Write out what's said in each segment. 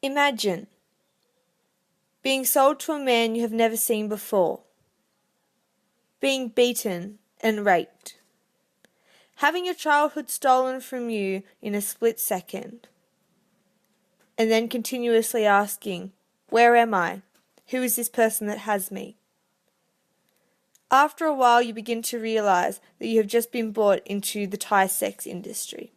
Imagine being sold to a man you have never seen before, being beaten and raped, having your childhood stolen from you in a split second, and then continuously asking, "Where am I? Who is this person that has me?" After a while, you begin to realize that you have just been brought into the Thai sex industry.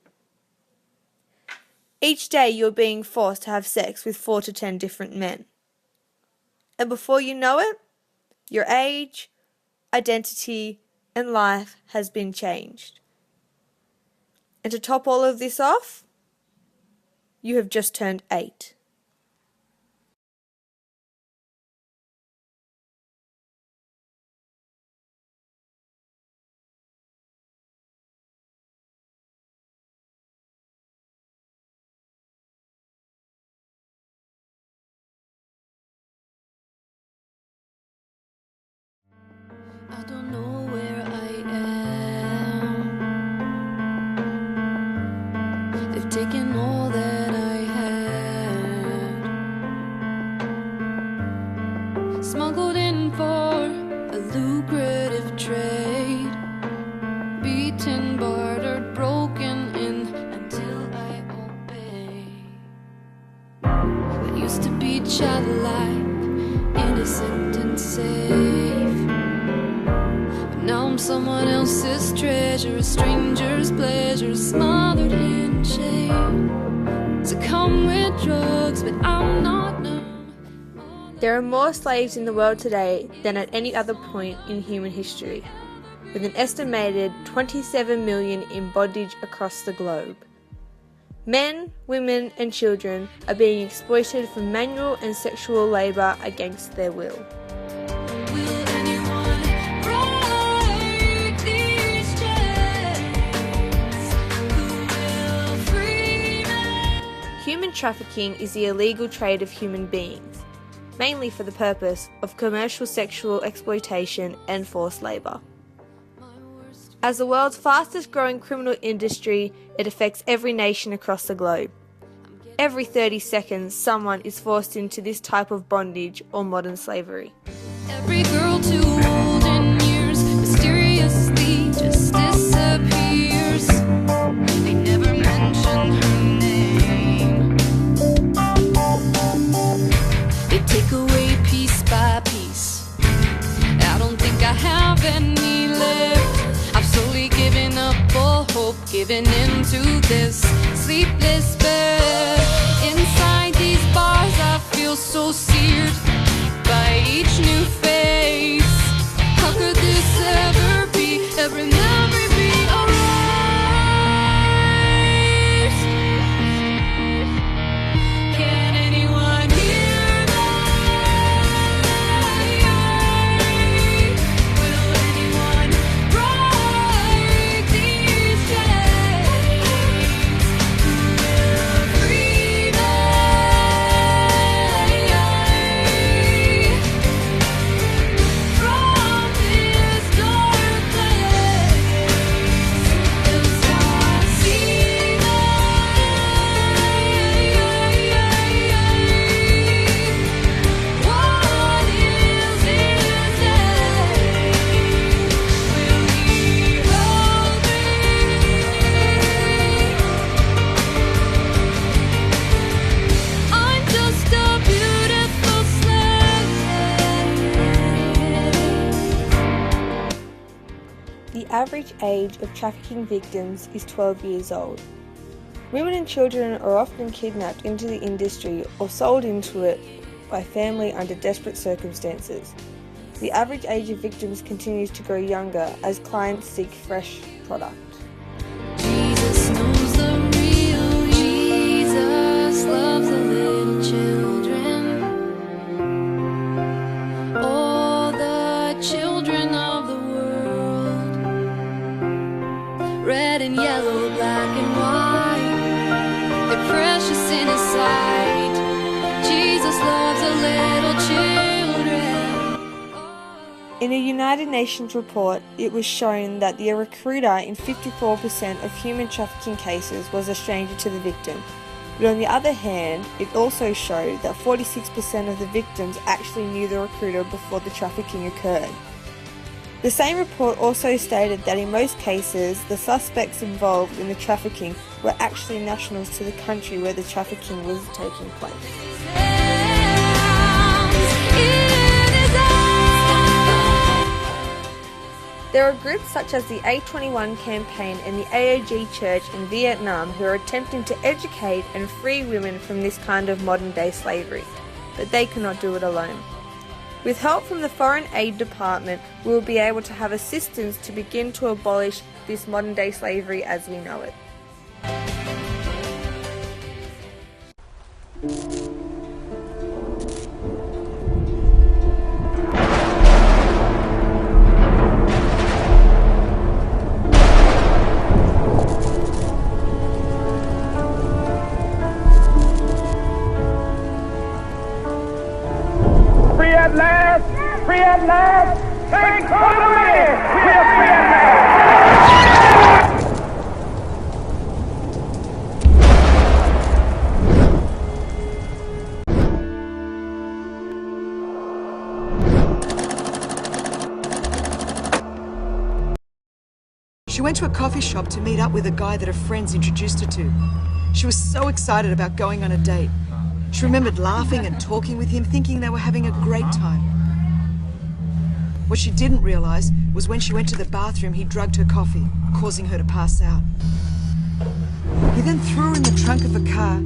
Each day you're being forced to have sex with 4 to 10 different men. And before you know it, your age, identity, and life has been changed. And to top all of this off, you have just turned 8. I don't know where I am. They've taken all that I had, smuggled in for a lucrative trade, beaten, bartered, broken in until I obey. I used to be childlike, innocent and safe. Now I'm someone else's treasure, a stranger's pleasure, smothered in shame. So come with drugs, but I'm not known. There are more slaves in the world today than at any other point in human history, with an estimated 27 million in bondage across the globe. Men, women, and children are being exploited for manual and sexual labour against their will. Will anyone break these chains? Who will free me? Human trafficking is the illegal trade of human beings, mainly for the purpose of commercial sexual exploitation and forced labour. As the world's fastest growing criminal industry, it affects every nation across the globe. Every 30 seconds, someone is forced into this type of bondage or modern slavery. Every girl too old in years mysteriously just disappears. They never mention her name. They take away piece by piece. I don't think I have any left. I've slowly given up all hope, given into this sleepless bed. Inside these bars I feel so seared by each new face. How could this ever be? Every memory be erased. Can anyone hear me? Will anyone break these chains? Who will free me? From this dark place, else I see me. What is his name? Will he help me? I'm just a beautiful slave. The average age of trafficking victims is 12 years old. Women and children are often kidnapped into the industry or sold into it by family under desperate circumstances. The average age of victims continues to grow younger as clients seek fresh product. Jesus knows the real. Jesus loves the little children. All the children of the world. Red and yellow, black and white. They're precious in his sight. Jesus loves the little children. In a United Nations report, it was shown that the recruiter in 54% of human trafficking cases was a stranger to the victim. But on the other hand, it also showed that 46% of the victims actually knew the recruiter before the trafficking occurred. The same report also stated that in most cases, the suspects involved in the trafficking were actually nationals to the country where the trafficking was taking place. There are groups such as the A21 campaign and the AOG Church in Vietnam who are attempting to educate and free women from this kind of modern-day slavery, but they cannot do it alone. With help from the Foreign Aid Department, we will be able to have assistance to begin to abolish this modern-day slavery as we know it. Free at last! Free at last! Thank God Almighty! We are free at She went to a coffee shop to meet up with a guy that her friends introduced her to. She was so excited about going on a date. She remembered laughing and talking with him, thinking they were having a great time. What she didn't realise was when she went to the bathroom, he drugged her coffee, causing her to pass out. He then threw her in the trunk of a car,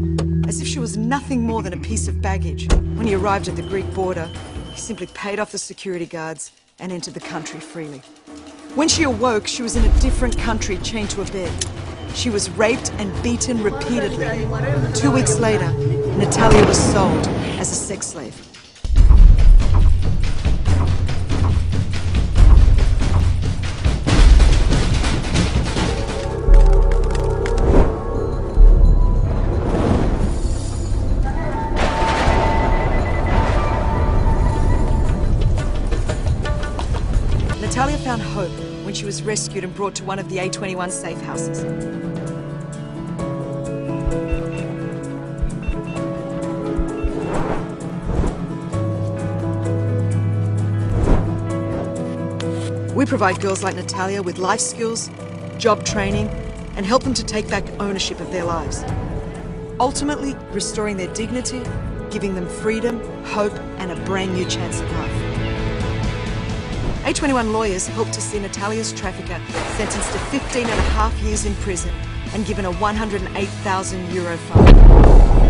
as if she was nothing more than a piece of baggage. When he arrived at the Greek border, he simply paid off the security guards and entered the country freely. When she awoke, she was in a different country, chained to a bed. She was raped and beaten repeatedly. 2 weeks later, Natalia was sold as a sex slave. Natalia found hope when she was rescued and brought to one of the A21 safe houses. We provide girls like Natalia with life skills, job training, and help them to take back ownership of their lives. Ultimately, restoring their dignity, giving them freedom, hope, and a brand new chance at life. A21 lawyers helped to see Natalia's trafficker sentenced to 15.5 years in prison and given a €108,000 fine.